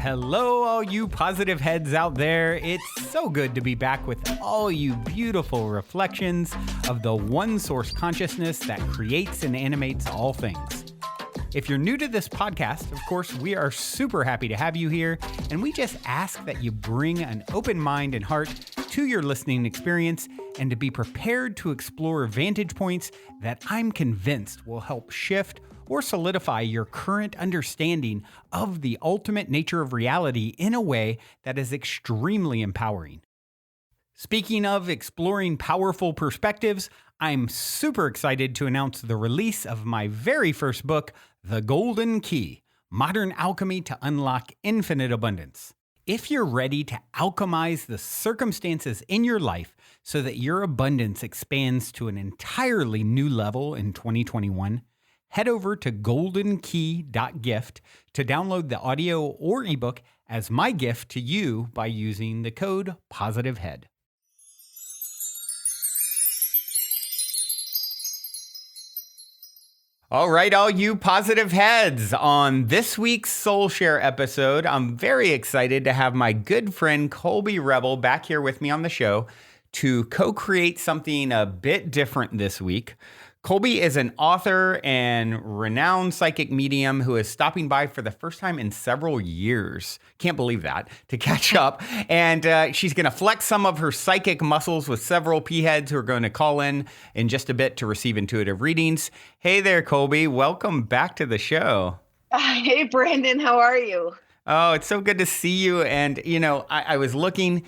Hello, all you positive heads out there. It's so good to be back with all you beautiful reflections of the one source consciousness that creates and animates all things. If you're new to this podcast, of course, we are super happy to have you here, and we just ask that you bring an open mind and heart to your listening experience and to be prepared to explore vantage points that I'm convinced will help shift or solidify your current understanding of the ultimate nature of reality in a way that is extremely empowering. Speaking of exploring powerful perspectives, I'm super excited to announce the release of my very first book, The Golden Key: Modern Alchemy to Unlock Infinite Abundance. If you're ready to alchemize the circumstances in your life so that your abundance expands to an entirely new level in 2021, head over to goldenkey.gift to download the audio or ebook as my gift to you by using the code POSITIVEHEAD. All right, all you positive heads. On this week's Soul Share episode, I'm very excited to have my good friend Colby Rebel back here with me on the show to co-create something a bit different this week. Colby is an author and renowned psychic medium who is stopping by for the first time in several years. Can't believe that, to catch up. And she's going to flex some of her psychic muscles with several P-heads who are going to call in just a bit to receive intuitive readings. Hey there, Colby. Welcome back to the show. Hey, Brandon. How are you? Oh, it's so good to see you. And, you know, I was looking.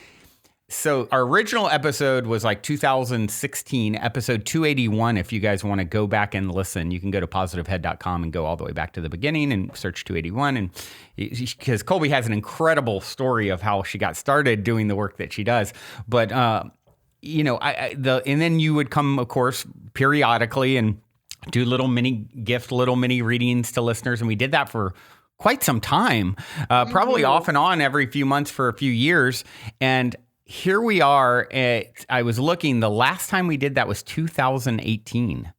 So our original episode was like 2016, episode 281. If you guys want to go back and listen, you can go to positivehead.com and go all the way back to the beginning and search 281. And because Colby has an incredible story of how she got started doing the work that she does. But, you know, and then you would come, of course, periodically and do little mini readings to listeners. And we did that for quite some time, probably off and on every few months for a few years. And here we are. I was looking, the last time we did that was 2018.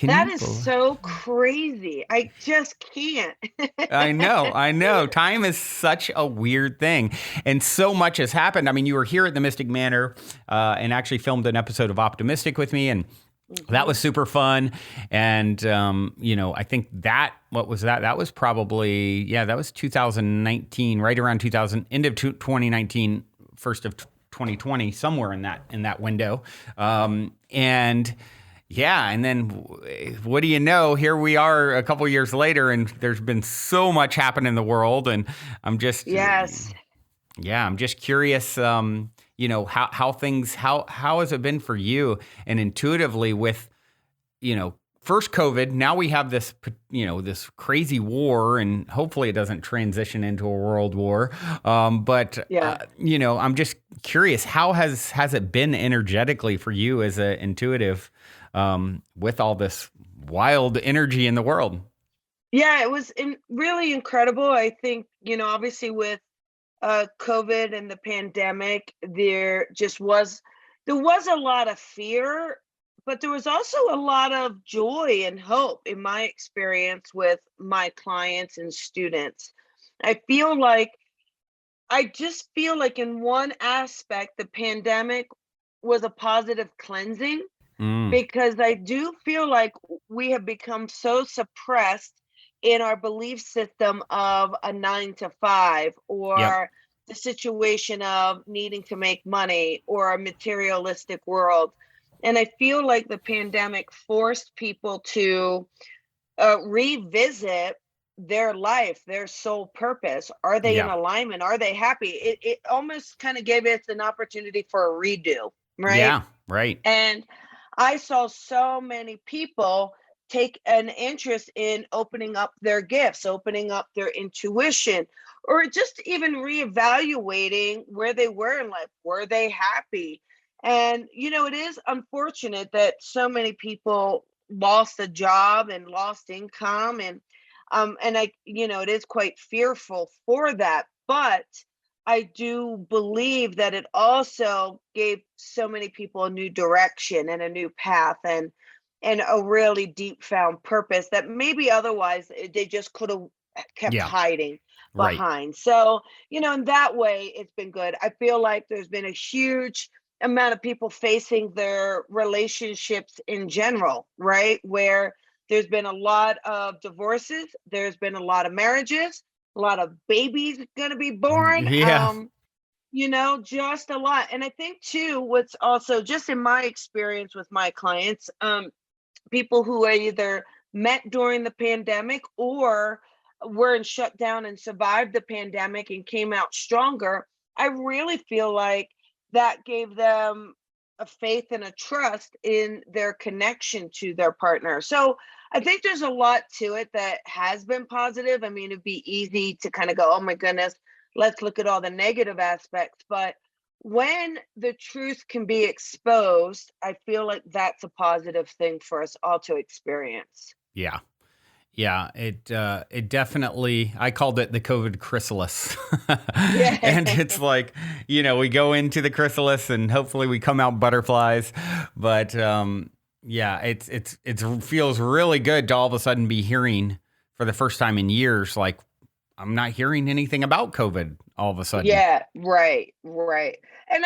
That is so crazy. I just can't. I know. Time is such a weird thing. And so much has happened. I mean, you were here at the Mystic Manor and actually filmed an episode of Optimistic with me. And that was super fun. And, you know, I think what was that? That was probably, that was 2019, right around end of 2019, first of 2020, somewhere in that window. And then what do you know? Here we are a couple years later, and there's been so much happen in the world. And I'm just, I'm just curious, you know, how has it been for you and intuitively with, you know, first COVID, now we have this, you know, this crazy war, and hopefully it doesn't transition into a world war. You know, I'm just curious, how has it been energetically for you as an intuitive with all this wild energy in the world? Yeah, it was really incredible. I think, you know, obviously with COVID and the pandemic, there was a lot of fear, but there was also a lot of joy and hope in my experience with my clients and students. I just feel like in one aspect, the pandemic was a positive cleansing, because I do feel like we have become so suppressed in our belief system of a 9 to 5 or the situation of needing to make money or a materialistic world. And I feel like the pandemic forced people to revisit their life, their soul purpose. Are they in alignment? Are they happy? It almost kind of gave us an opportunity for a redo, right? Yeah, right. And I saw so many people take an interest in opening up their gifts, opening up their intuition, or just even reevaluating where they were in life. Were they happy? And, you know, it is unfortunate that so many people lost a job and lost income. And I, you know, it is quite fearful for that. But I do believe that it also gave so many people a new direction and a new path and a really deep found purpose that maybe otherwise they just could have kept hiding. Right. behind. So, in that way, it's been good. I feel like there's been a huge amount of people facing their relationships in general, right? Where there's been a lot of divorces, there's been a lot of marriages, a lot of babies going to be born. Yeah. Just a lot. And I think too, what's also just in my experience with my clients, people who are either met during the pandemic or were in shutdown and survived the pandemic and came out stronger. I really feel like that gave them a faith and a trust in their connection to their partner. So I think there's a lot to it that has been positive. I mean, it'd be easy to kind of go, oh my goodness, let's look at all the negative aspects. But when the truth can be exposed, I feel like that's a positive thing for us all to experience. Yeah. Yeah, it definitely, I called it the COVID chrysalis. Yeah. And it's like, we go into the chrysalis and hopefully we come out butterflies. But yeah, it feels really good to all of a sudden be hearing for the first time in years, like I'm not hearing anything about COVID all of a sudden. Yeah, right, right. And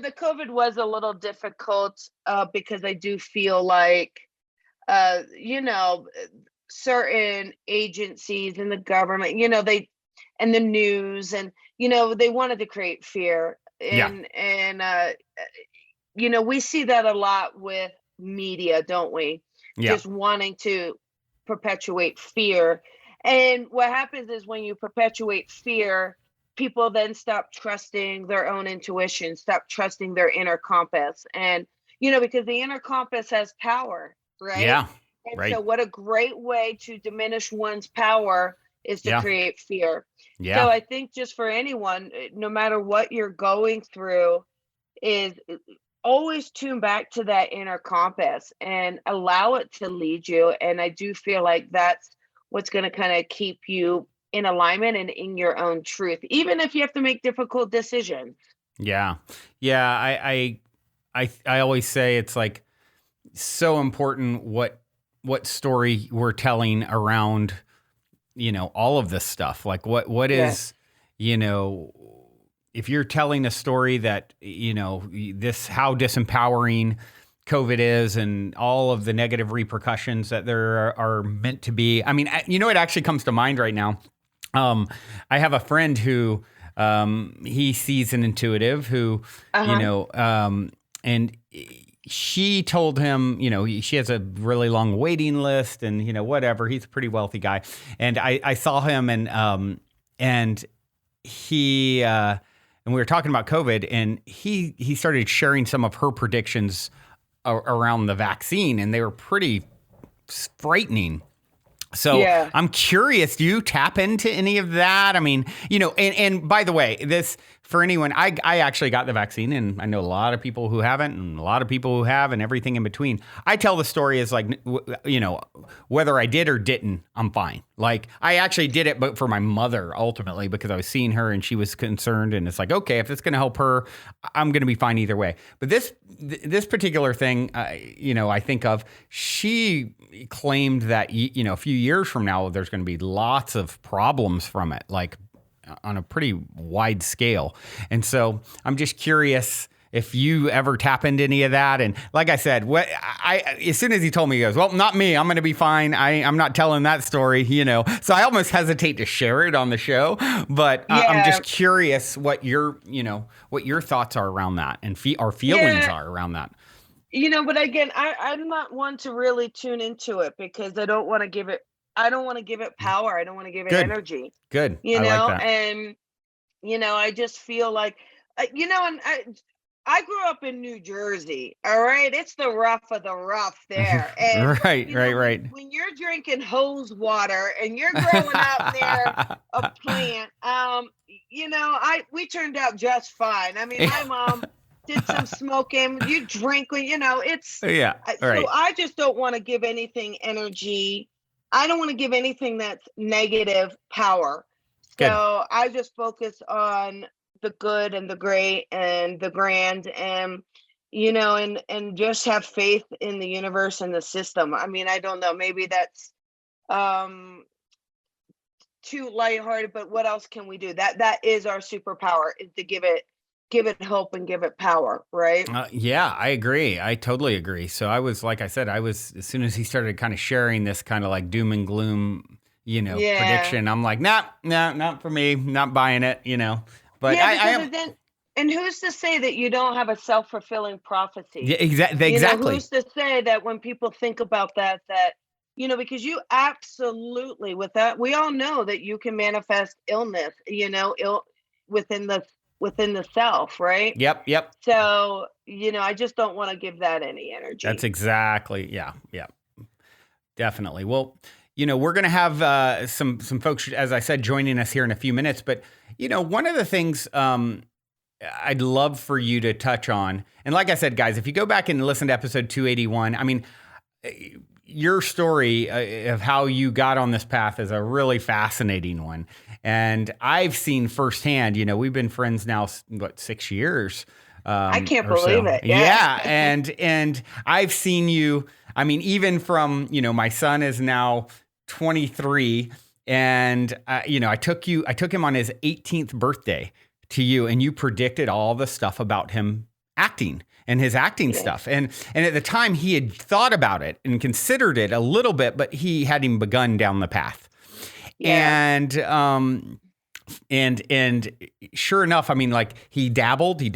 the COVID was a little difficult because I do feel like, uh, you know, certain agencies in the government, and the news, and they wanted to create fear, Yeah. and we see that a lot with media, don't we? Yeah. Just wanting to perpetuate fear. And what happens is when you perpetuate fear, people then stop trusting their own intuition, stop trusting their inner compass. And, because the inner compass has power, right? Yeah. And so, Right. what a great way to diminish one's power is to Yeah. create fear. So, Yeah. I think just for anyone, no matter what you're going through, is always tune back to that inner compass and allow it to lead you. And I do feel like that's what's going to kind of keep you in alignment and in your own truth, even if you have to make difficult decisions. Yeah. Yeah. I always say it's like so important what story we're telling around, all of this stuff. Like what Yeah. is, you know, if you're telling a story that, this, how disempowering COVID is and all of the negative repercussions that there are meant to be. I mean, it actually comes to mind right now. I have a friend who, he sees an intuitive who, Uh-huh. and she told him, she has a really long waiting list and, whatever. He's a pretty wealthy guy. And I saw him and he, and we were talking about COVID and he started sharing some of her predictions around the vaccine and they were pretty frightening. So Yeah. I'm curious, do you tap into any of that? I mean, and by the way, this for anyone, I actually got the vaccine and I know a lot of people who haven't and a lot of people who have and everything in between. I tell the story as like, whether I did or didn't, I'm fine. Like I actually did it, but for my mother ultimately, because I was seeing her and she was concerned and it's like, okay, if it's going to help her, I'm going to be fine either way. But this particular thing, I think of, she claimed that, a few years from now, there's going to be lots of problems from it, like on a pretty wide scale. And so I'm just curious if you ever tap into any of that. And like I said, as soon as he told me, he goes, well, not me, I'm going to be fine. I'm not telling that story, so I almost hesitate to share it on the show, but I'm just curious what your thoughts are around that and our feelings are around that. But again, I'm not one to really tune into it because I don't want to give it power. I don't want to give it Good. energy, Good. I like that. and, I just feel like, and I grew up in New Jersey. All right. It's the rough of the rough there. And, Right. when you're drinking hose water and you're growing up near a plant, we turned out just fine. I mean, my mom did some smoking. You drink when, Yeah. Right. So I just don't want to give anything energy. I don't want to give anything that's negative power. Good. So I just focus on the good and the great and the grand, and and just have faith in the universe and the system. I mean, I don't know, maybe that's too lighthearted, but what else can we do? That is our superpower, is to give it hope and give it power, right? Yeah, I agree. I totally agree. So I was, like I said, as soon as he started kind of sharing this kind of like doom and gloom, Yeah. prediction, I'm like, nah, not for me, not buying it, But Yeah, I because am, then, and who's to say that you don't have a self-fulfilling prophecy? yeah, exactly. Who's to say that when people think about that, because you absolutely, with that, we all know that you can manifest illness, within the within the self, right? Yep. So, I just don't want to give that any That's energy. exactly, yeah, definitely. Well, we're going to have some folks, as I said, joining us here in a few minutes. But, one of the things I'd love for you to touch on, and like I said, guys, if you go back and listen to episode 281, I mean, your story of how you got on this path is a really fascinating one. And I've seen firsthand, we've been friends now, 6 years? I can't Or believe so. it. Yeah. Yeah. And I've seen you, I mean, even from, my son is now 23, and, I took him on his 18th birthday to you, and you predicted all the stuff about him acting and his acting Yes. stuff. And at the time he had thought about it and considered it a little bit, but he hadn't begun down the path. Yeah. And sure enough, I mean, like he dabbled. You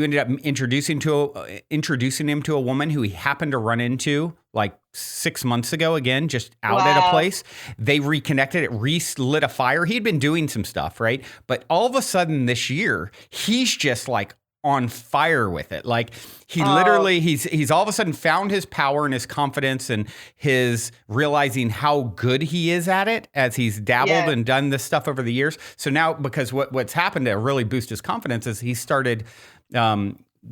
ended up introducing him to a woman who he happened to run into like 6 months ago, again, just out at a Wow. place. They reconnected, it lit a fire. He'd been doing some stuff, right? But all of a sudden this year, he's just like on fire with it. Like he Oh, literally, he's all of a sudden found his power and his confidence and his realizing how good he is at it as he's dabbled yeah. and done this stuff over the years. So now, because what's happened to really boost his confidence is he started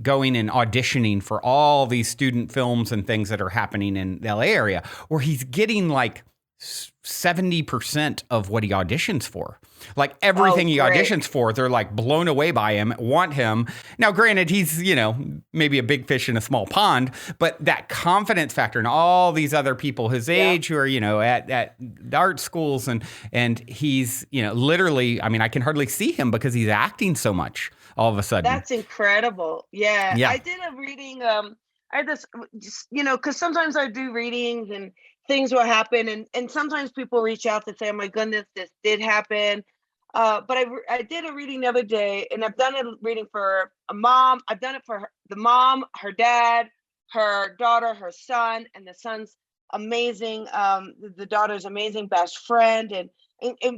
going and auditioning for all these student films and things that are happening in the LA area, where he's getting like 70% of what he auditions for. Like everything Oh, he great. auditions for, they're like blown away by him, want him. Now, granted, he's, maybe a big fish in a small pond, but that confidence factor and all these other people his Yeah. age who are, at art schools and he's, literally, I mean, I can hardly see him because he's acting so much all of a sudden. That's incredible. Yeah. Yeah. I did a reading. I had this, just, because sometimes I do readings and things will happen. And sometimes people reach out to say, oh my goodness, this did happen. But I did a reading the other day, and I've done a reading for a mom. I've done it for the mom, her dad, her daughter, her son, and the son's amazing. The daughter's amazing best friend, and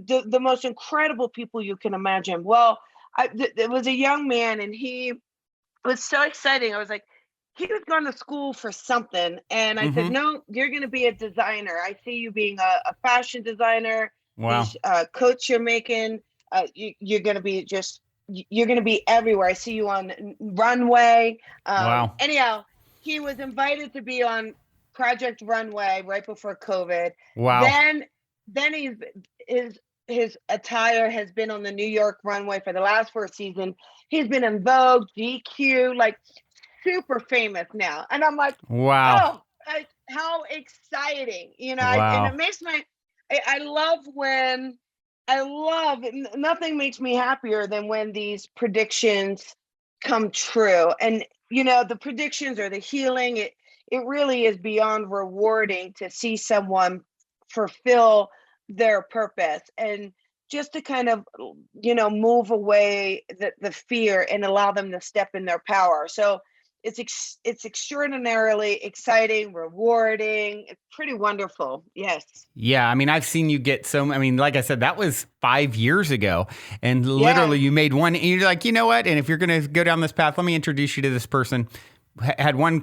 the most incredible people you can imagine. Well, there was a young man, and he was so exciting. I was like, he was going to school for something, and I said, Mm-hmm. no, you're going to be a designer. I see you being a fashion designer. Wow. These coats you're making, you're going to be you're going to be everywhere. I see you on runway. Wow. Anyhow, he was invited to be on Project Runway right before COVID. Wow. Then his attire has been on the New York runway for the last 4 seasons. He's been in Vogue, GQ, like super famous now. And I'm like, Wow. oh, like, how exciting, and it Wow. makes I love when nothing makes me happier than when these predictions come true. And, the predictions or the healing, it really is beyond rewarding to see someone fulfill their purpose, and just to kind of, move away the fear and allow them to step in their power. So it's extraordinarily exciting, rewarding. It's pretty wonderful. Yes. Yeah, I mean, I've seen you get I mean, like I said, that was 5 years ago. And Yeah. literally you made one, and you're like, you know what? And if you're going to go down this path, let me introduce you to this person. Had one,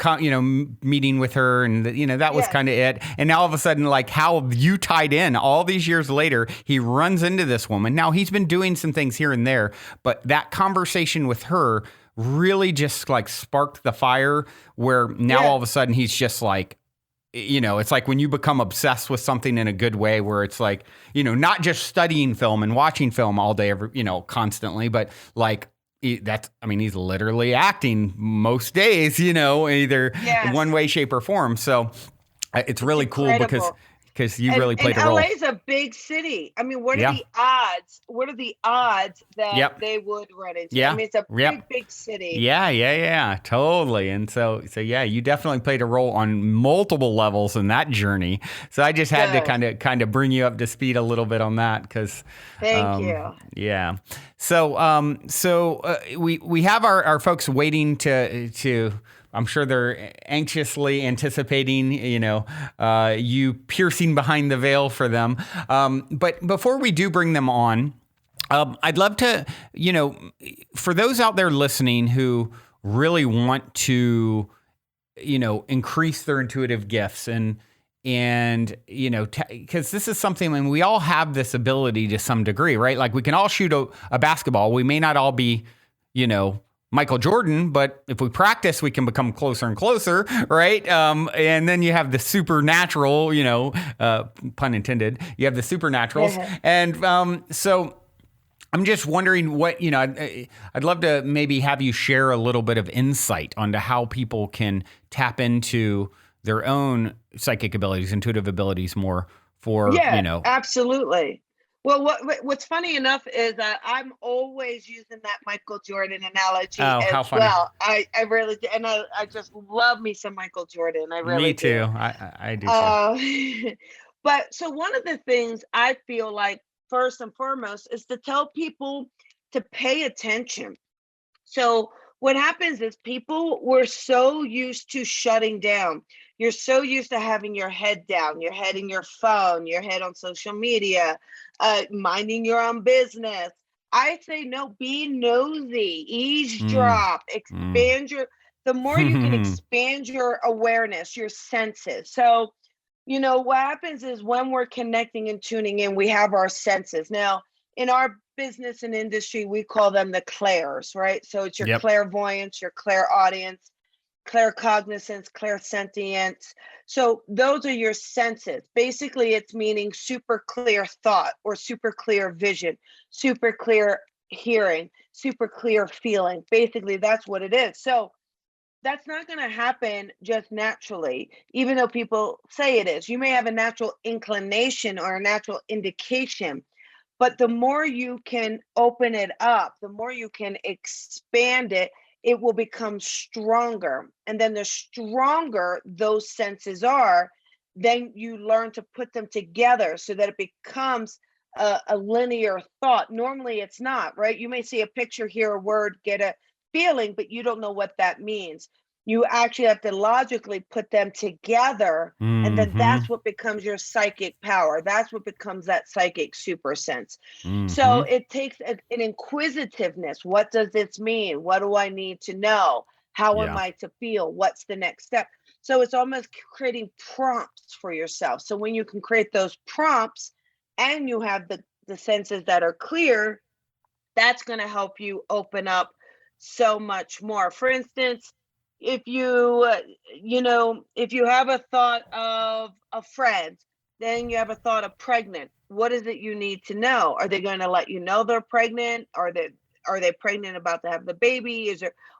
meeting with her, and that was Yes. kind of it. And now all of a sudden, like how you tied in all these years later, he runs into this woman. Now he's been doing some things here and there, but that conversation with her really just like sparked the fire where now Yeah. all of a sudden he's just like, it's like when you become obsessed with something in a good way, where it's like, not just studying film and watching film all day, constantly, but like I mean, he's literally acting most days, either Yes. one way, shape, or form. So it's It's really cool because incredible. because you And really played a LA role. is a big city. I mean, what are Yeah. the odds? What are the odds that Yep. they would run into? I Yeah. mean, it's a Yep. big city. Yeah, totally. And so yeah, you definitely played a role on multiple levels in that journey. So I just had to Good. kind of bring you up to speed a little bit on that because, Thank you. yeah. So we have our folks waiting to. I'm sure they're anxiously anticipating, you piercing behind the veil for them. But before we do bring them on, I'd love to, for those out there listening who really want to, increase their intuitive gifts and because this is something when we all have this ability to some degree, right? Like we can all shoot a basketball. We may not all be, Michael Jordan, but if we practice, we can become closer and closer, right? And then you have the supernatural, pun intended. You have the supernaturals, and so I'm just wondering what, I'd love to maybe have you share a little bit of insight onto how people can tap into their own psychic abilities, intuitive abilities more for, absolutely. Well, what's funny enough is that I'm always using that Michael Jordan analogy Oh, as how funny. well. I really do. And I just love me some Michael Jordan. I really Me too. do. I do too. But so one of the things I feel like first and foremost is to tell people to pay attention. So what happens is people were so used to shutting down. You're so used to having your head down, your head in your phone, your head on social media, minding your own business. I say no, be nosy, eavesdrop, expand the more you can expand your awareness, your senses. So, what happens is when we're connecting and tuning in, we have our senses. Now, in our business and industry, we call them the clairs, right? So it's your clairvoyance, your clairaudience, claircognizance, clairsentience. So those are your senses. Basically, it's meaning super clear thought or super clear vision, super clear hearing, super clear feeling. Basically, that's what it is. So that's not going to happen just naturally, even though people say it is. You may have a natural inclination or a natural indication, but the more you can open it up, the more you can expand it, it will become stronger. And then the stronger those senses are, then you learn to put them together so that it becomes a linear thought. Normally it's not, right? You may see a picture, hear a word, get a feeling, but you don't know what that means. You actually have to logically put them together, and then that's what becomes your psychic power. That's what becomes that psychic super sense. So it takes an inquisitiveness. What does this mean? What do I need to know? How am I to feel? What's the next step? So it's almost creating prompts for yourself. So when you can create those prompts and you have the senses that are clear, that's going to help you open up so much more. For instance, if you if you have a thought of a friend, then you have a thought of pregnant, what is it you need to know? Are they going to let you know they're pregnant? Are they pregnant, about to have the baby?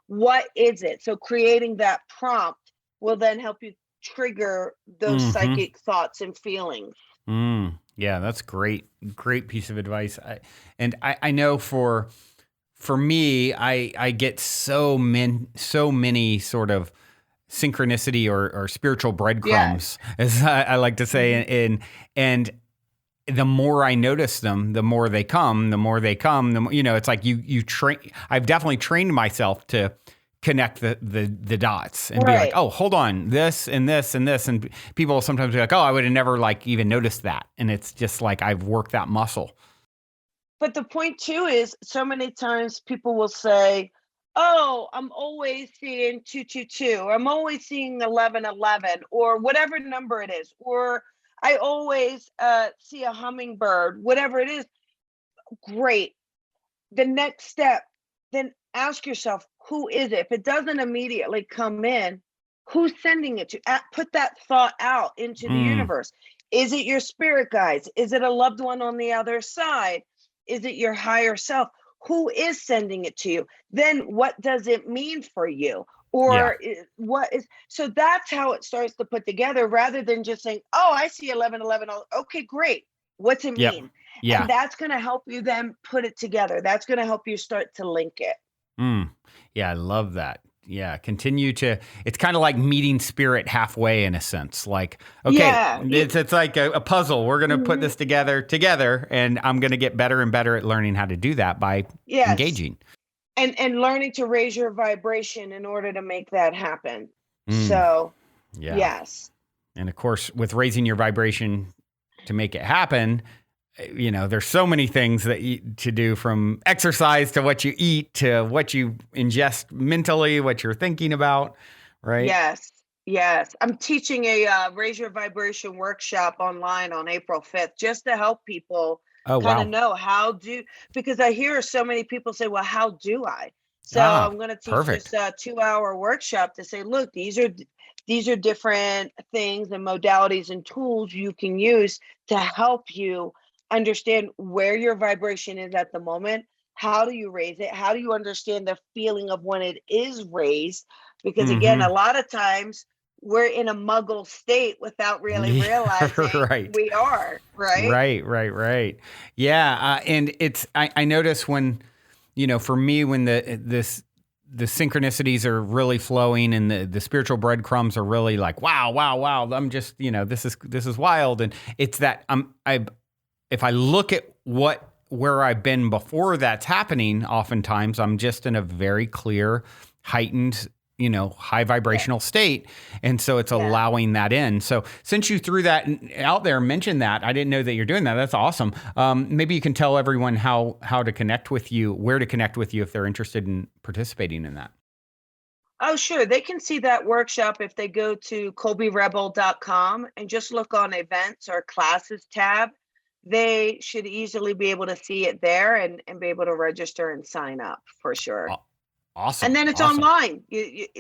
What is it? So creating that prompt will then help you trigger those psychic thoughts and feelings. Yeah, that's great piece of advice. I know for me, I get so many sort of synchronicity or spiritual breadcrumbs, as I like to say, and the more I notice them, the more they come. The more, it's like you train. I've definitely trained myself to connect the dots and be like, oh, hold on, this and this and this, and people will sometimes be like, oh, I would have never even noticed that, and it's just like I've worked that muscle. But the point too is, so many times people will say, oh, I'm always seeing 222, I'm always seeing 1111, or whatever number it is, or I always see a hummingbird, whatever it is. Great. The next step, then ask yourself, who is it? If it doesn't immediately come in, who's sending it to? Put that thought out into the universe. Is it your spirit guides? Is it a loved one on the other side? Is it your higher self? Who is sending it to you? Then what does it mean for you? Yeah. What is, so that's how it starts to put together, rather than just saying, oh, I see 1111. Okay, great. What's it Yep. mean? Yeah. And that's going to help you then put it together. That's going to help you start to link it. Mm. Yeah, I love that. Yeah, continue to. It's kind of like meeting spirit halfway in a sense. Like, okay, Yeah. it's like a puzzle. We're going to put this Mhm. together, and I'm going to get better and better at learning how to do that by Yes. engaging. And learning to raise your vibration in order to make that happen. Mm. So, Yeah, yes. and of course, with raising your vibration to make it happen, there's so many things to do, from exercise to what you eat to what you ingest mentally, what you're thinking about, right? Yes. Yes. I'm teaching a raise your vibration workshop online on April 5th, just to help people Oh, kind of wow. know because I hear so many people say, well, how do I? So Ah, I'm going to teach this perfect. 2-hour workshop to say, look, these are different things and modalities and tools you can use to help you understand where your vibration is at the moment. How do you raise it? How do you understand the feeling of when it is raised? Because again, a Mm-hmm. lot of times we're in a muggle state without really Yeah, realizing right. we are, right? Right. Yeah, and I notice when, for me, when the synchronicities are really flowing and the spiritual breadcrumbs are really like, wow. I'm just, this is wild, and it's that if I look at where I've been before that's happening, oftentimes I'm just in a very clear, heightened, high Yeah. vibrational state. And so it's Yeah. allowing that in. So since you threw that out there, mentioned that, I didn't know that you're doing that. That's awesome. Maybe you can tell everyone how to connect with you, where to connect with you if they're interested in participating in that. Oh, sure. They can see that workshop if they go to colbyrebel.com and just look on events or classes tab. They should easily be able to see it there and be able to register and sign up for sure. Aw- Awesome. And then it's Awesome. online.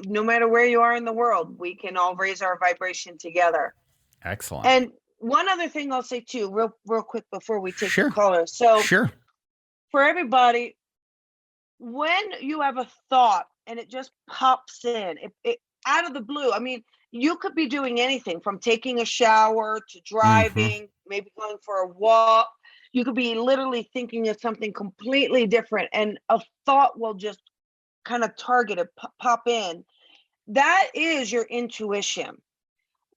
No matter where you are in the world, we can all raise our vibration together. Excellent. And one other thing I'll say too, real quick before we take the Sure. caller. So Sure. for everybody, when you have a thought and it just pops in, it out of the blue. I mean, you could be doing anything from taking a shower to Mm-hmm. driving, maybe going for a walk. You could be literally thinking of something completely different, and a thought will just kind of target it, pop in. That is your intuition.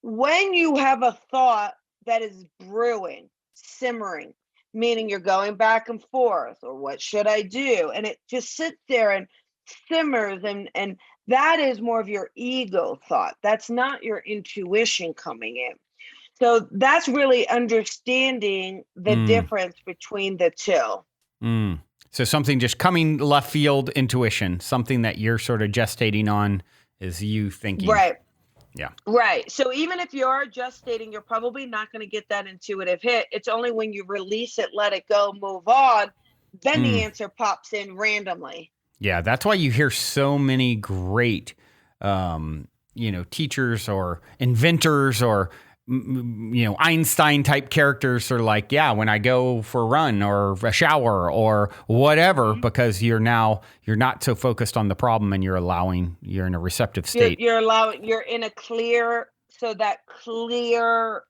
When you have a thought that is brewing, simmering, meaning you're going back and forth, or what should I do? And it just sits there and simmers, and that is more of your ego thought. That's not your intuition coming in. So that's really understanding the Mm. difference between the two. Mm. So something just coming left field intuition, something that you're sort of gestating on is you thinking. Right. Yeah. Right. So even if you are just stating, you're probably not going to get that intuitive hit. It's only when you release it, let it go, move on, then the Mm. answer pops in randomly. Yeah. That's why you hear so many great, teachers or inventors or, Einstein type characters are like, yeah, when I go for a run or a shower or whatever, Mhm. because you're not so focused on the problem and you're in a receptive state. You're in a clear, so that clear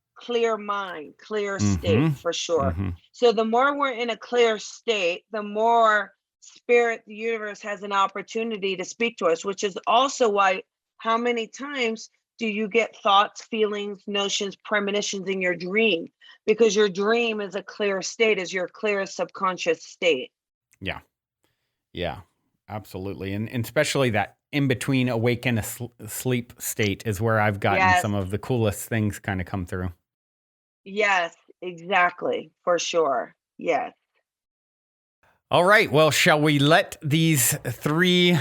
mind, clear state Mm-hmm. for sure. Mm-hmm. So the more we're in a clear state, the more spirit, the universe has an opportunity to speak to us, which is also why, how many times do you get thoughts, feelings, notions, premonitions in your dream? Because your dream is a clear state, is your clearest subconscious state. Yeah. Yeah, absolutely. And especially that in between awake and sleep state is where I've gotten Yes, some of the coolest things kind of come through. yes, exactly, for sure. Yes. All right. Well, shall we let these three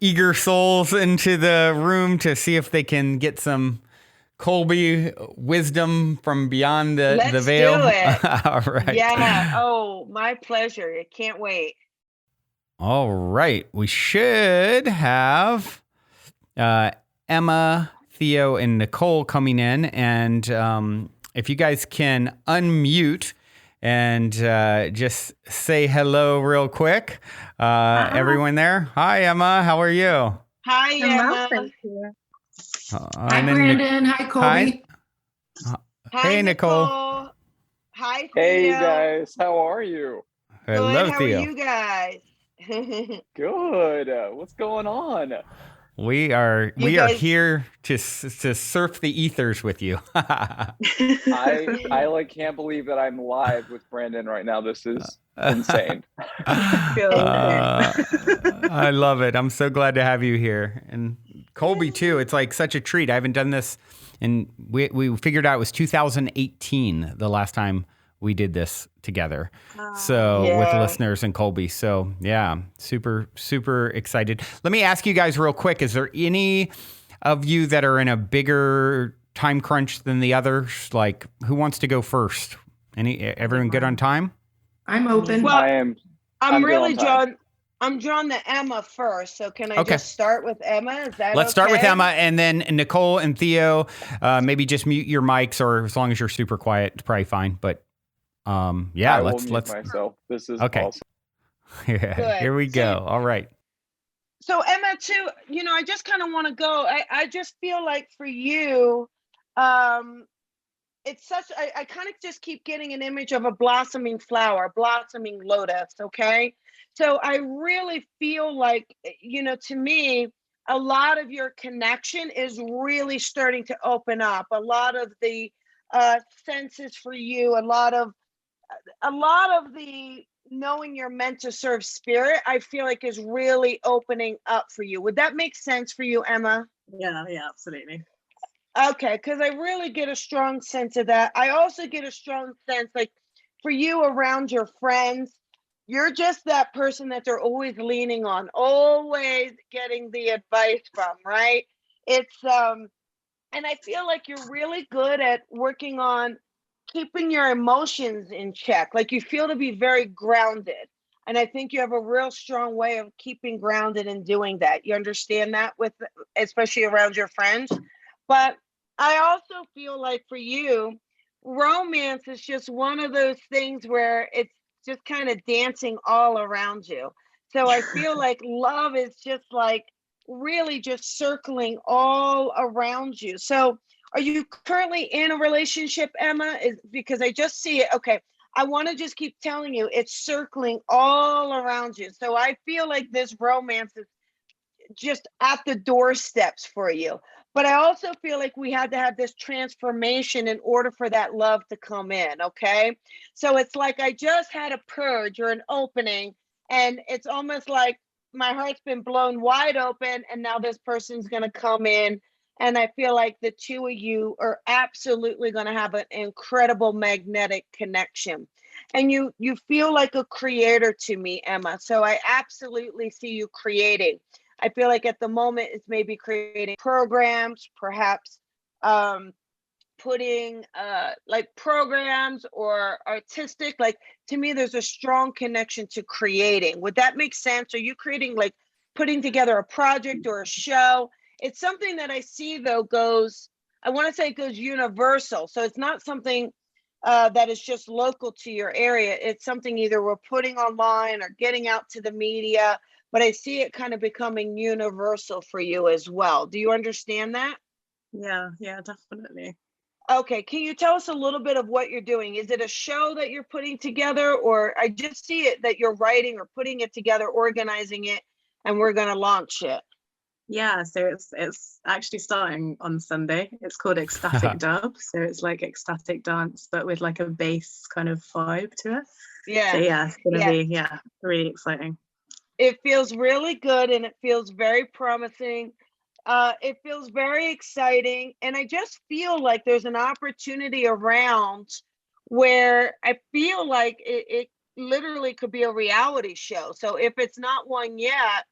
eager souls into the room to see if they can get some Colby wisdom from beyond the Let's do veil? it. All right. Yeah. Oh, my pleasure. I can't wait. All right. We should have Emma, Theo, and Nicole coming in. And if you guys can unmute and just say hello real quick. Hi. Everyone there. Hi, Emma. How are you? Hi, I'm well, Emma. thank you. Hi, And then Brandon. Hi, hi, Colby. Hi, hey Nicole. Nicole. Hi, Hey Theo. guys, how are you? Good. Hello, How are Theo. you guys? Good. What's going on? We are You guys, here to surf the ethers with you. I like can't believe that I'm live with Brandon right now. This is insane. Feels and great. I love it. I'm so glad to have you here, and Colby too. It's like such a treat. I haven't done this, and we figured out it was 2018 the last time we did this together. So with yeah. listeners and Colby. So yeah, super excited. Let me ask you guys real quick. Is there any of you that are in a bigger time crunch than the others? Like who wants to go first? Everyone good on time? I'm open. Well, I'm I'm good really on time. drawn. I'm drawn to Emma first. So can I Okay. just start with Emma? Is that Let's start with okay? Emma, and then Nicole and Theo. Maybe just mute your mics, or as long as you're super quiet, it's probably fine. But yeah, I will let's mute myself. This is okay. awesome. Yeah, here we So, go. All right. so Emma too, I just kind of want to go. I just feel like for you, um, it's such I kind of just keep getting an image of a blossoming flower, blossoming lotus. Okay. So I really feel like, to me, a lot of your connection is really starting to open up. A lot of the senses for you, a lot of the knowing you're meant to serve spirit, I feel like is really opening up for you. Would that make sense for you, Emma? Yeah, absolutely. Okay, because I really get a strong sense of that. I also get a strong sense, like for you around your friends, you're just that person that they're always leaning on, always getting the advice from, right? It's and I feel like you're really good at working on keeping your emotions in check. Like you feel to be very grounded. And I think you have a real strong way of keeping grounded and doing that. You understand that with especially around your friends. But I also feel like for you, romance is just one of those things where it's just kind of dancing all around you. So I feel like love is just like really just circling all around you. So are you currently in a relationship, Emma? Is because I just see it. Okay. I want to just keep telling you it's circling all around you. So I feel like this romance is just at the doorsteps for you. But I also feel like we had to have this transformation in order for that love to come in. Okay. So it's like I just had a purge or an opening, and it's almost like my heart's been blown wide open, and now this person's going to come in. And I feel like the two of you are absolutely going to have an incredible magnetic connection. And you feel like a creator to me, Emma. So I absolutely see you creating. I feel like at the moment it's maybe creating programs, perhaps putting like programs or artistic. Like to me, there's a strong connection to creating. Would that make sense? Are you creating like putting together a project or a show? It's something that I see though goes, I want to say it goes universal. So it's not something that is just local to your area. It's something either we're putting online or getting out to the media, but I see it kind of becoming universal for you as well. Do you understand that? Yeah, definitely. Okay, can you tell us a little bit of what you're doing? Is it a show that you're putting together, or I just see it that you're writing or putting it together, organizing it, and we're going to launch it? Yeah, so it's actually starting on Sunday. It's called Ecstatic Dub. So it's like ecstatic dance, but with like a bass kind of vibe to it. Yeah. So yeah, it's gonna be really exciting. It feels really good and it feels very promising. It feels very exciting. And I just feel like there's an opportunity around where I feel like it literally could be a reality show. So if it's not one yet,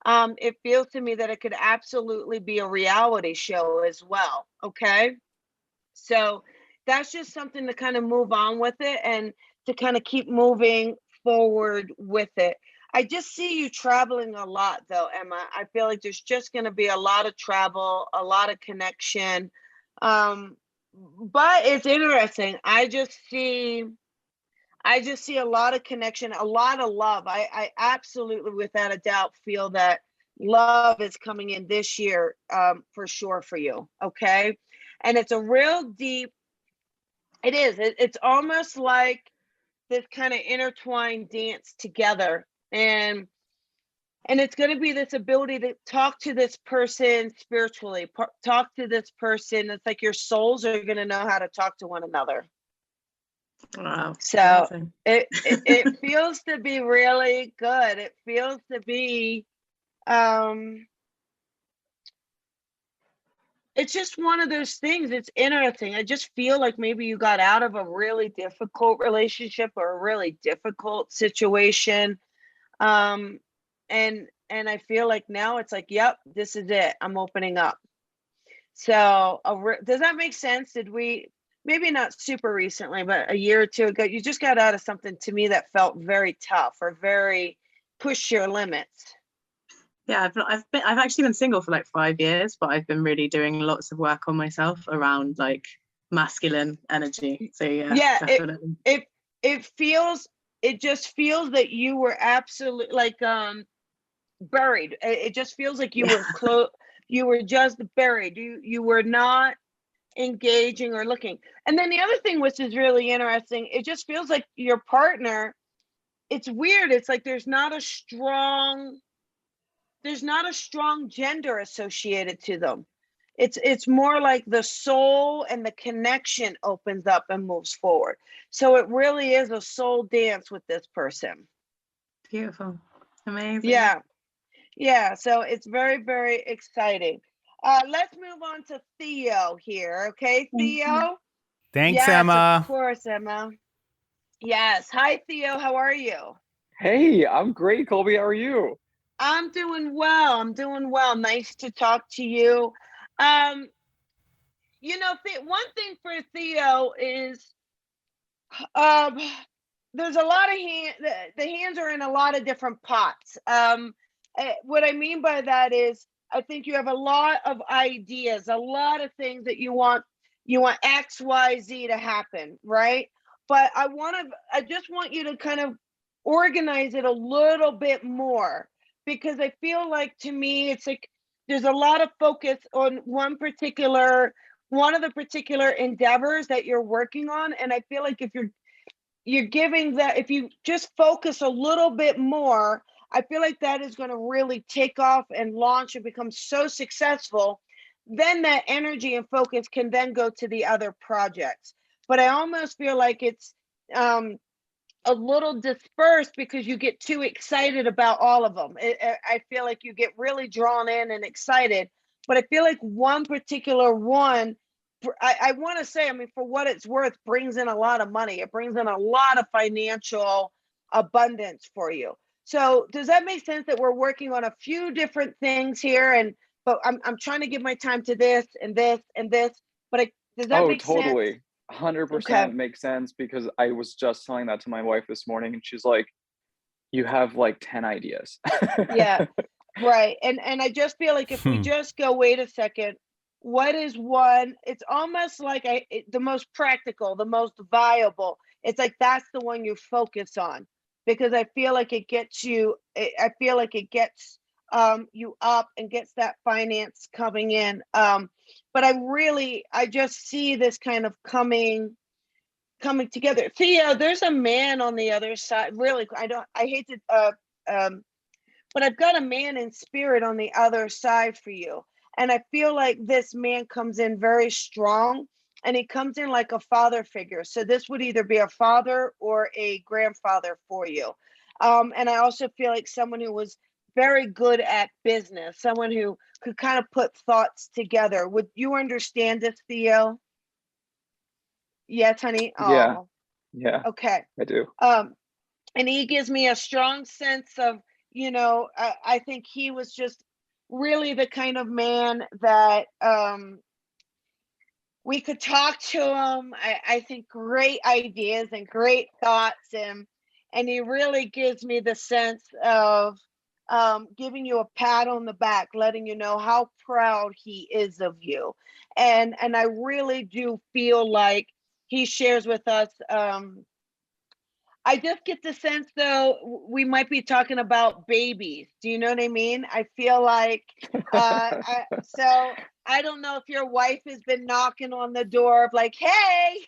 it feels to me that it could absolutely be a reality show as well. Okay. So that's just something to kind of move on with it and to kind of keep moving forward with it. I just see you traveling a lot though, Emma. I feel like there's just going to be a lot of travel, a lot of connection. Um, but it's interesting. I just see a lot of connection, a lot of love. I absolutely, without a doubt, feel that love is coming in this year, for sure for you. Okay. And it's a real deep, it's almost like this kind of intertwined dance together. And it's going to be this ability to talk to this person spiritually, talk to this person. It's like your souls are going to know how to talk to one another. Wow. So Amazing. it feels to be really good. It feels to be, it's just one of those things. It's interesting. I just feel like maybe you got out of a really difficult relationship or a really difficult situation. And I feel like now it's like, yep, this is it. I'm opening up. So does that make sense? Did we, maybe not super recently, but a year or two ago, you just got out of something to me that felt very tough or very push your limits? Yeah, I've actually been single for like 5 years, but I've been really doing lots of work on myself around like masculine energy. So yeah, definitely. It just feels that you were absolutely like buried. It just feels like you were you were just buried. You were not engaging or looking. And then the other thing, which is really interesting, it just feels like your partner, it's weird. It's like there's not a strong gender associated to them. It's more like the soul and the connection opens up and moves forward. So it really is a soul dance with this person. Beautiful. Amazing. Yeah. So it's very, very exciting. Let's move on to Theo here. Okay, Theo? Thanks, yes, Emma. Of course, Emma. Yes. Hi, Theo. How are you? Hey, I'm great, Colby. How are you? I'm doing well. Nice to talk to you. One thing for Theo is there's a lot of the hands are in a lot of different pots. What I mean by that is I think you have a lot of ideas, a lot of things that you want X, Y, Z to happen, right? But I just want you to kind of organize it a little bit more, because I feel like, to me, it's like there's a lot of focus on one of the particular endeavors that you're working on. And I feel like if you're giving that, if you just focus a little bit more, I feel like that is going to really take off and launch and become so successful. Then that energy and focus can then go to the other projects. But I almost feel like it's a little dispersed because you get too excited about all of them. I feel like you get really drawn in and excited, but I feel like one particular one, I want to say, I mean, for what it's worth, brings in a lot of money. It brings in a lot of financial abundance for you. So does that make sense that we're working on a few different things here? But I'm trying to give my time to this and this and this. But does that make totally. sense? 100% Okay. makes sense, because I was just telling that to my wife this morning, and she's like, you have like 10 ideas. Yeah, right. And I just feel like if we just go, wait a second, what is one? It's almost like the most practical, the most viable. It's like that's the one you focus on, because I feel like it gets you. I feel like it gets you up and gets that finance coming in. But I just see this kind of coming together. Theo, there's a man on the other side. Really, I hate to but I've got a man in spirit on the other side for you. And I feel like this man comes in very strong, and he comes in like a father figure. So this would either be a father or a grandfather for you. And I also feel like someone who was very good at business, someone who could kind of put thoughts together. Would you understand this, Theo? Yes, honey. Yeah. Oh, Yeah, okay. I do. And he gives me a strong sense of, I think he was just really the kind of man that we could talk to him. I think great ideas and great thoughts, and he really gives me the sense of giving you a pat on the back, letting you know how proud he is of you. And I really do feel like he shares with us I just get the sense though we might be talking about babies. Do you know what I mean? I feel like so I don't know if your wife has been knocking on the door of like, hey,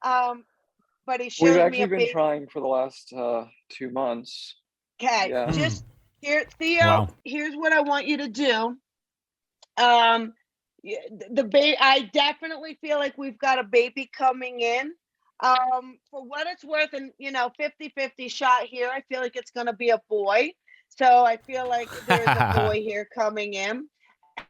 but he We've shows me actually a been baby. trying for the last 2 months. Okay, Yeah. just here, Theo. Wow. Here's what I want you to do. The baby. I definitely feel like we've got a baby coming in. For what it's worth, and 50-50 shot here. I feel like it's going to be a boy. So I feel like there's a boy here coming in.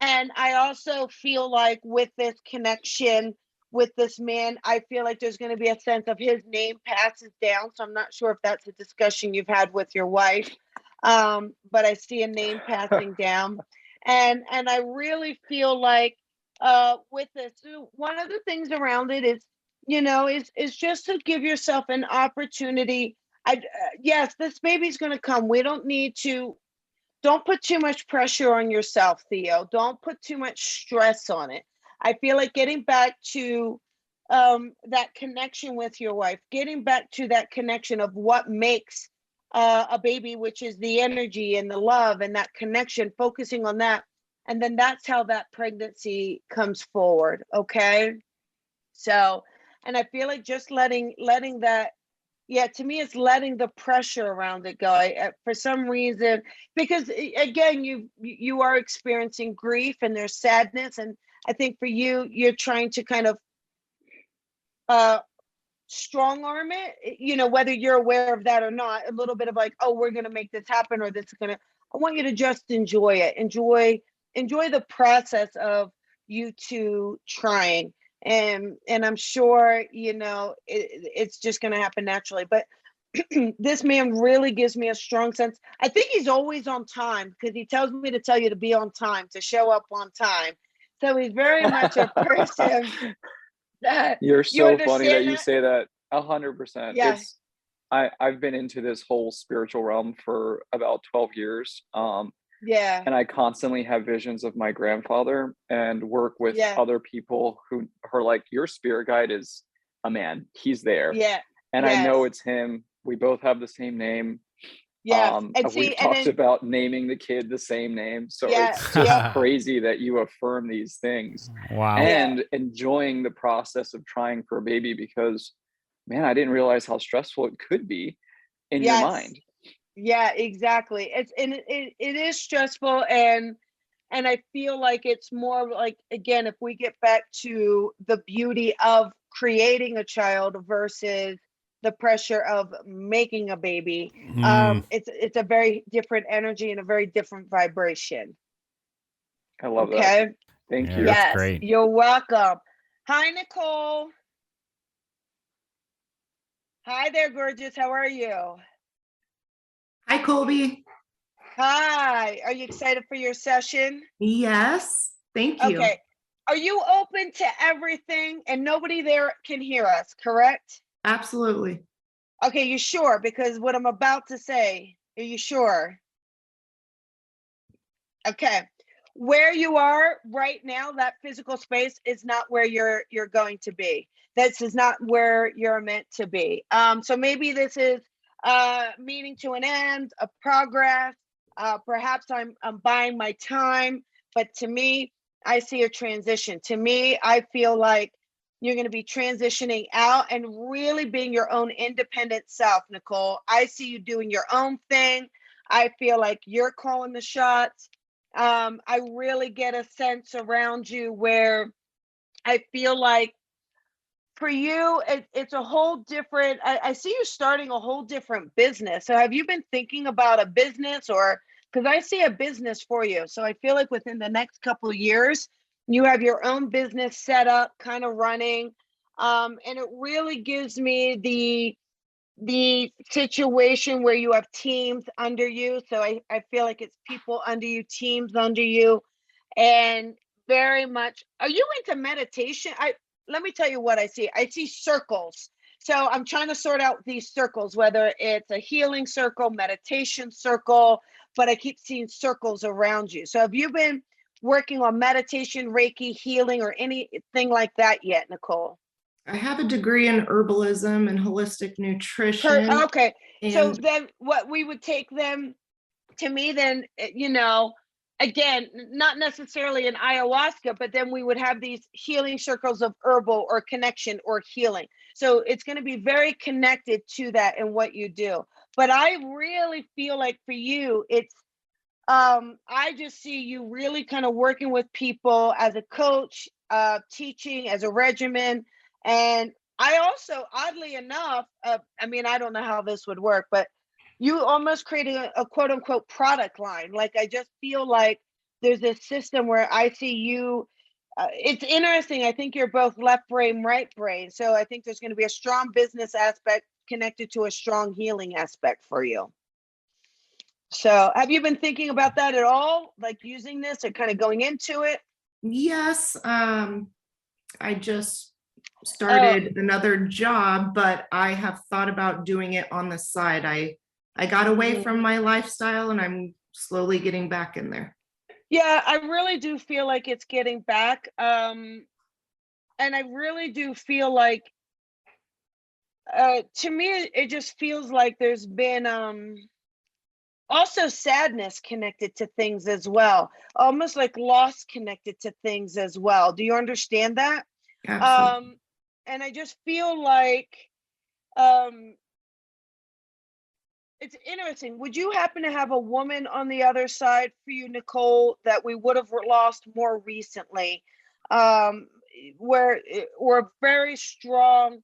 And I also feel like with this connection with this man, I feel like there's going to be a sense of his name passes down. So I'm not sure if that's a discussion you've had with your wife, but I see a name passing down, and I really feel like with this, one of the things around it is, is just to give yourself an opportunity. Yes, this baby's going to come. We don't need to. Don't put too much pressure on yourself, Theo. Don't put too much stress on it. I feel like getting back to that connection with your wife, getting back to that connection of what makes a baby, which is the energy and the love and that connection, focusing on that. And then that's how that pregnancy comes forward. Okay. So, and I feel like just letting that, yeah, to me, it's letting the pressure around it go. For some reason, because again, you are experiencing grief and there's sadness, and I think for you, you're trying to kind of strong arm it. Whether you're aware of that or not, a little bit of like, oh, we're gonna make this happen, or this is gonna. I want you to just enjoy it. Enjoy the process of you two trying. And I'm sure it's just going to happen naturally, but this man really gives me a strong sense. I think he's always on time because he tells me to tell you to be on time, to show up on time. So he's very much a person that You're you so funny that understand you that? say that. 100%. Yeah, I've been into this whole spiritual realm for about 12 years. yeah, And I constantly have visions of my grandfather and work with yeah, other people who are like, your spirit guide is a man. He's there. yeah, And I yes, know it's him. We both have the same name. yes. And see, We've and talked then, about naming the kid the same name. So yeah, it's just yep, crazy that you affirm these things Wow. yeah, and enjoying the process of trying for a baby, because man, I didn't realize how stressful it could be in your yes. mind. Yeah, exactly. It is stressful, and I feel like it's more like, again, if we get back to the beauty of creating a child versus the pressure of making a baby, it's a very different energy and a very different vibration. I love that. Okay. Thank Yeah, you. that's Yes, great. you're welcome. Hi, Nicole. Hi there, gorgeous. How are you? Hi, Colby. Hi. Are you excited for your session? Yes, thank you. Okay. Are you open to everything and nobody there can hear us, correct? Absolutely. Okay, you sure? Because what I'm about to say, are you sure? Okay. Where you are right now, that physical space is not where you're going to be. This is not where you're meant to be. So maybe this is meaning to an end, a progress. Perhaps I'm buying my time, but to me, I see a transition. To me, I feel like you're going to be transitioning out and really being your own independent self, Nicole. I see you doing your own thing. I feel like you're calling the shots. I really get a sense around you where I feel like for you, it's a whole different. I see you starting a whole different business. So have you been thinking about a business, or because I see a business for you? So I feel like within the next couple of years, you have your own business set up, kind of running, and it really gives me the situation where you have teams under you. So I feel like it's people under you, teams under you, and very much. Are you into meditation? Let me tell you what I see. I see circles. So I'm trying to sort out these circles, whether it's a healing circle, meditation circle, but I keep seeing circles around you. So have you been working on meditation, Reiki, healing, or anything like that yet, Nicole? I have a degree in herbalism and holistic nutrition. Okay. So And then what we would take them, to me, then, you know, again, not necessarily an ayahuasca, but then we would have these healing circles of herbal or connection or healing. So it's going to be very connected to that and what you do. But I really feel like for you, it's, I just see you really kind of working with people as a coach, teaching as a regimen. And I also, oddly enough, I mean, I don't know how this would work, but you almost creating a quote unquote product line. Like, I just feel like there's this system where I see you. It's interesting. I think you're both left brain, right brain. So I think there's going to be a strong business aspect connected to a strong healing aspect for you. So have you been thinking about that at all? Like using this or kind of going into it? yes, I just started another job, but I have thought about doing it on the side. I got away from my lifestyle and I'm slowly getting back in there. Yeah, I really do feel like it's getting back. And I really do feel like, to me, it just feels like there's been also sadness connected to things as well, almost like loss connected to things as well. Do you understand that? Absolutely. And I just feel like, um, it's interesting. Would you happen to have a woman on the other side for you, Nicole, that we would have lost more recently, um, where or very strong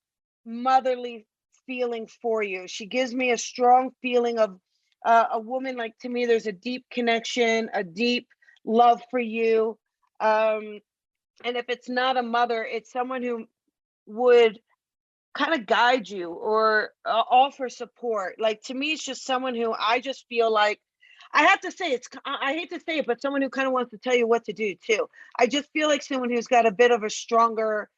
motherly feeling for you? She gives me a strong feeling of a woman. Like, to me, there's a deep connection, a deep love for you. And if it's not a mother, it's someone who would kind of guide you or offer support. Like, to me, it's just someone who I just feel like, I have to say, it's, I hate to say it, but someone who kind of wants to tell you what to do too. I just feel like someone who's got a bit of a stronger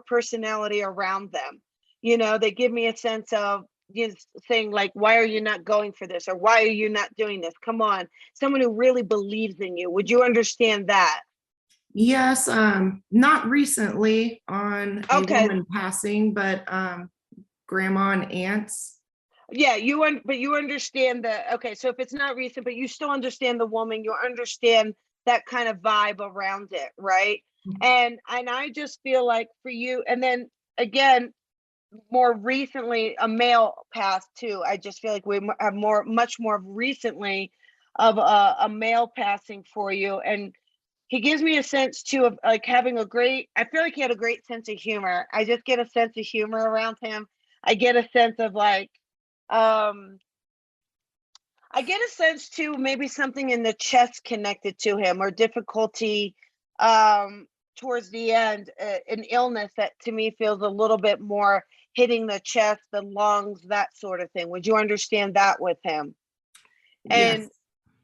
personality around them. You know, they give me a sense of, you know, saying like, why are you not going for this? Or why are you not doing this? Come on. Someone who really believes in you. Would you understand that? Yes, not recently on a Okay. woman passing, but grandma and aunts. Yeah, but you understand the, okay, so if it's not recent, but you still understand the woman, you understand that kind of vibe around it, right? And I just feel like for you, and then again, more recently, a male passed too. I just feel like we have much more recently of a male passing for you. And he gives me a sense too of like having a great, I feel like he had a great sense of humor. I just get a sense of humor around him. I get a sense of like, um, I get a sense too, maybe something in the chest connected to him or difficulty towards the end, an illness that to me feels a little bit more hitting the chest, the lungs, that sort of thing. Would you understand that with him? Yes. And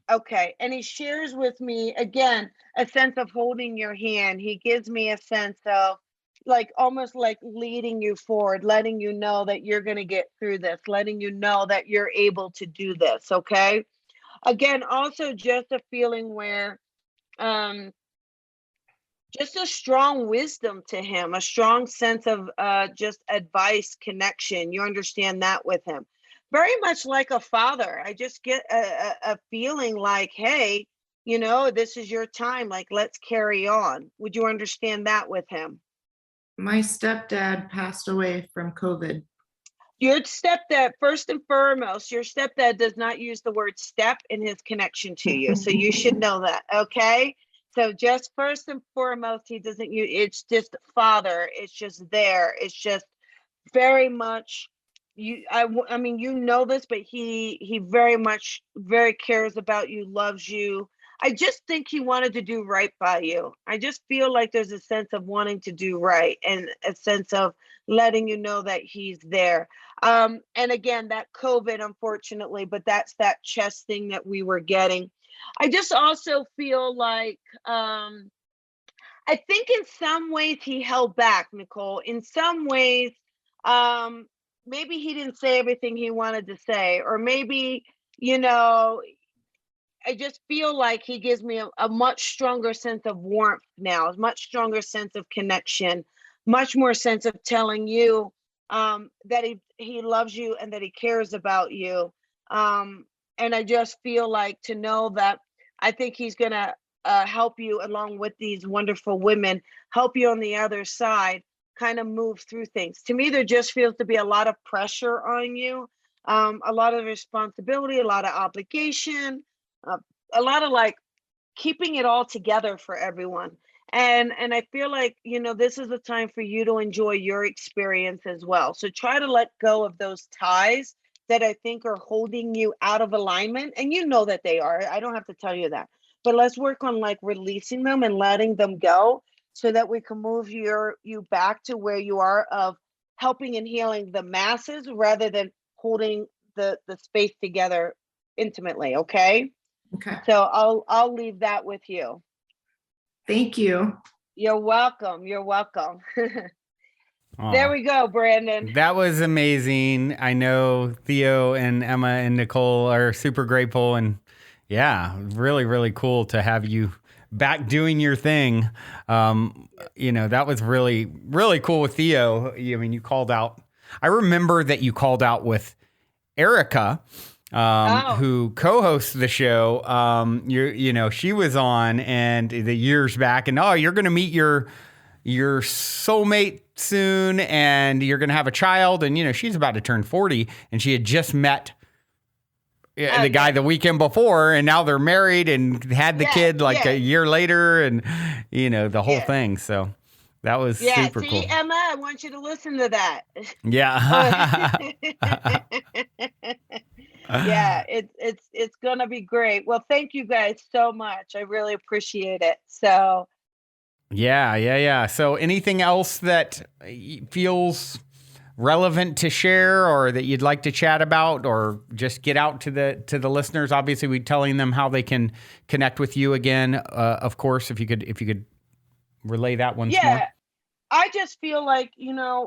okay, and he shares with me again a sense of holding your hand. He gives me a sense of like almost like leading you forward, letting you know that you're going to get through this, letting you know that you're able to do this. Okay. Again, also just a feeling where um just a strong wisdom to him, a strong sense of just advice, connection. You understand that with him. Very much like a father. I just get a feeling like, hey, you know, this is your time. Like, let's carry on. Would you understand that with him? My stepdad passed away from COVID. Your stepdad, first and foremost, your stepdad does not use the word step in his connection to you. So you should know that. Okay. So just first and foremost, he doesn't use, it's just father. It's just there. It's just very much you. I mean, you know this, but he very much very cares about you, loves you. I just think he wanted to do right by you. I just feel like there's a sense of wanting to do right and a sense of letting you know that he's there. And again, that COVID, unfortunately, but that's that chest thing that we were getting. I just also feel like I think in some ways he held back, Nicole. In some ways, um, maybe he didn't say everything he wanted to say, or maybe, you know, I just feel like he gives me a much stronger sense of warmth now, a much stronger sense of connection. much more sense of telling you that he loves you and that he cares about you. And I just feel like to know that I think he's going to help you along with these wonderful women, help you on the other side, kind of move through things. To me, there just feels to be a lot of pressure on you, a lot of responsibility, a lot of obligation, a lot of like keeping it all together for everyone. And I feel like, this is the time for you to enjoy your experience as well. So try to let go of those ties that I think are holding you out of alignment. And you know that they are. I don't have to tell you that. But let's work on like releasing them and letting them go so that we can move you back to where you are of helping and healing the masses rather than holding the space together intimately. Okay. Okay. So I'll leave that with you. Thank you. You're welcome. You're welcome. Aw. There we go, Brandon. That was amazing. I know Theo and Emma and Nicole are super grateful, and yeah, really, really cool to have you back doing your thing. That was really, really cool with Theo. I mean, you called out. I remember that you called out with Erica, who co-hosts the show. She was on and the years back, and you're going to meet your soulmate soon, and you're going to have a child, and she's about to turn 40, and she had just met the guy the weekend before, and now they're married and had the kid a year later, and the whole thing. So that was super cool. Emma, I want you to listen to that. Yeah. Yeah, it's gonna be great. Well, thank you guys so much. I really appreciate it. So yeah. So anything else that feels relevant to share or that you'd like to chat about, or just get out to the listeners? Obviously, we're telling them how they can connect with you again. Of course, if you could relay that once more. I just feel like,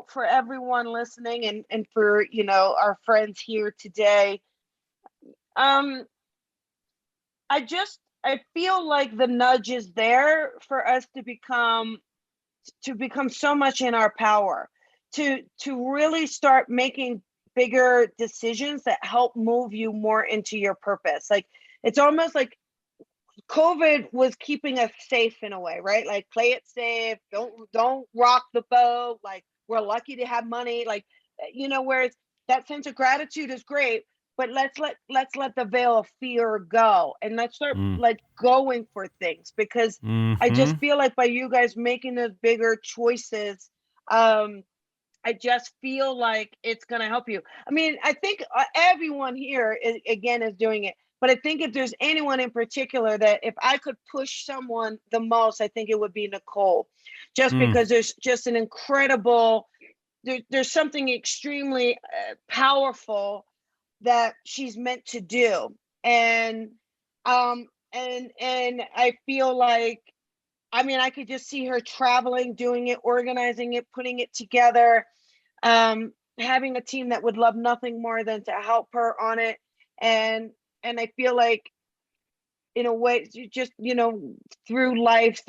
for everyone listening and for, our friends here today, I feel like the nudge is there for us to become so much in our power, to really start making bigger decisions that help move you more into your purpose. Like, it's almost like COVID was keeping us safe in a way, right? Like, play it safe, don't rock the boat. Like, we're lucky to have money. Like, whereas that sense of gratitude is great, but let's let the veil of fear go, and let's start like going for things, because I just feel like by you guys making those bigger choices, I just feel like it's going to help you. I mean, I think everyone here is doing it. But I think if there's anyone in particular that if I could push someone the most, I think it would be Nicole, just because there's just an incredible, there's something extremely powerful that she's meant to do. And I feel like, I could just see her traveling, doing it, organizing it, putting it together, having a team that would love nothing more than to help her on it. And I feel like, in a way, just, through life,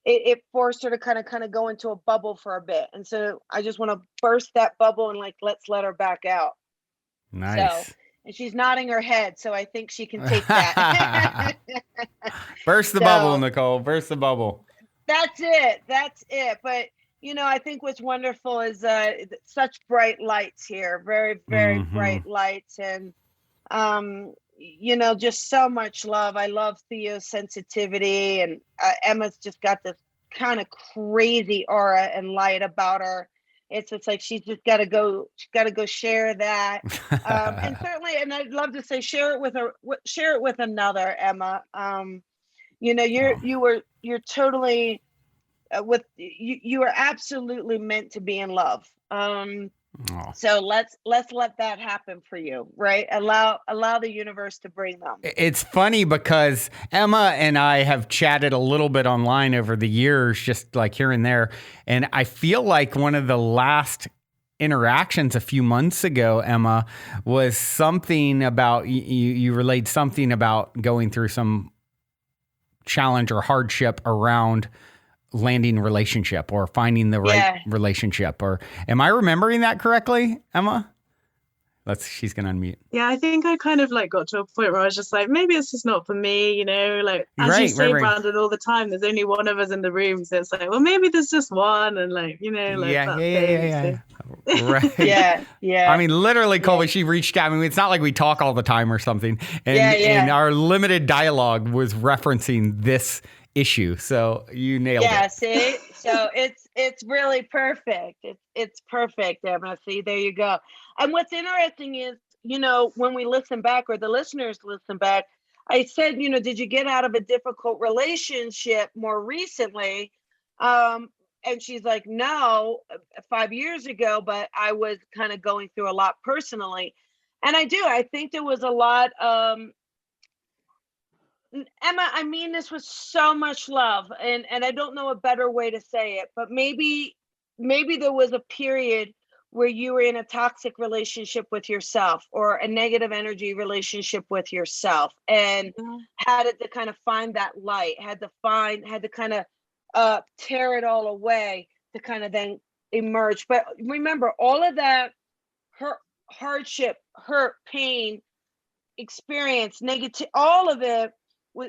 it forced her to kind of go into a bubble for a bit. And so I just want to burst that bubble and let's let her back out. Nice. So, and she's nodding her head, so I think she can take that. Burst the bubble, Nicole. Burst the bubble. That's it. But, I think what's wonderful is such bright lights here. Very, very bright lights. And just so much love. I love Theo's sensitivity, and Emma's just got this kind of crazy aura and light about her. It's just like she's just got to go share that. And certainly, and I'd love to say share it with another, Emma. You're totally you are absolutely meant to be in love. So let's let that happen for you, right? Allow the universe to bring them. It's funny because Emma and I have chatted a little bit online over the years, just like here and there. And I feel like one of the last interactions a few months ago, Emma, was something about you relayed something about going through some challenge or hardship around landing relationship or finding the right Yeah. relationship. Or am I remembering that correctly, Emma? She's gonna unmute. Yeah, I think I kind of like got to a point where I was just like, maybe it's just not for me, you know, like as you say, Right. Brandon, all the time, there's only one of us in the room. So it's like, well, maybe there's just one, and like, you know, like that thing. So- Right. Yeah. I mean, literally, Colby, she reached out. I mean, it's not like we talk all the time or something. And our limited dialogue was referencing this issue. So you nailed it. Yeah, see? So it's really perfect. It's perfect, Emma. See, there you go. And what's interesting is, you know, when we listen back or the listeners listen back, I said, you know, did you get out of a difficult relationship more recently? And she's like, no, 5 years ago, but I was kind of going through a lot personally. And I think there was a lot, Emma, I mean this with so much love, and I don't know a better way to say it, but maybe there was a period where you were in a toxic relationship with yourself or a negative energy relationship with yourself, and had to kind of find that light, had to kind of tear it all away to kind of then emerge. But remember, all of that hardship, hurt, pain, experience, negative, all of it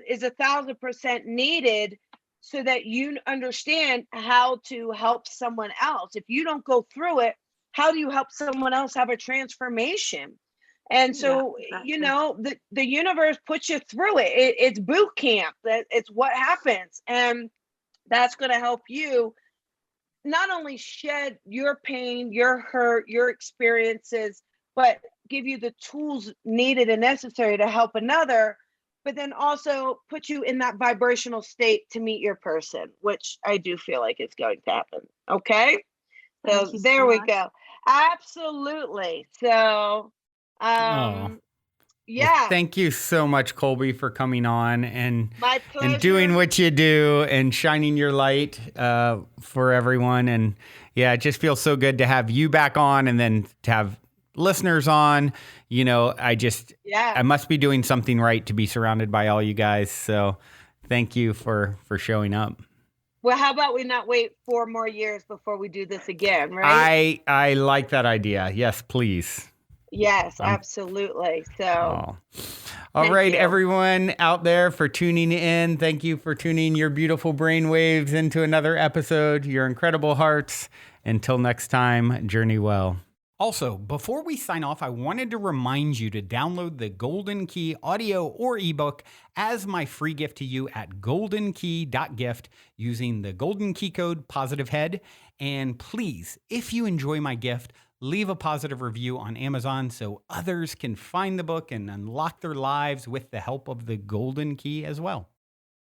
is 1,000% needed so that you understand how to help someone else. If you don't go through it, how do you help someone else have a transformation? And so, you know, the universe puts you through it. It's boot camp. It's what happens. And that's going to help you not only shed your pain, your hurt, your experiences, but give you the tools needed and necessary to help another, but then also put you in that vibrational state to meet your person, which I do feel like is going to happen. Okay. So there we go. Absolutely. So, yeah. Well, thank you so much, Colby, for coming on and doing what you do and shining your light for everyone. And yeah, it just feels so good to have you back on and then to have listeners on. You know, I must be doing something right to be surrounded by all you guys. So thank you for showing up. Well, how about we not wait 4 more years before we do this again, right? I like that idea. Yes, please. Yes, absolutely. So, all right, everyone out there for tuning in. Thank you for tuning your beautiful brainwaves into another episode. Your incredible hearts. Until next time, journey well. Also, before we sign off, I wanted to remind you to download the Golden Key audio or ebook as my free gift to you at goldenkey.gift using the Golden Key code POSITIVEHEAD. And please, if you enjoy my gift, leave a positive review on Amazon so others can find the book and unlock their lives with the help of the Golden Key as well.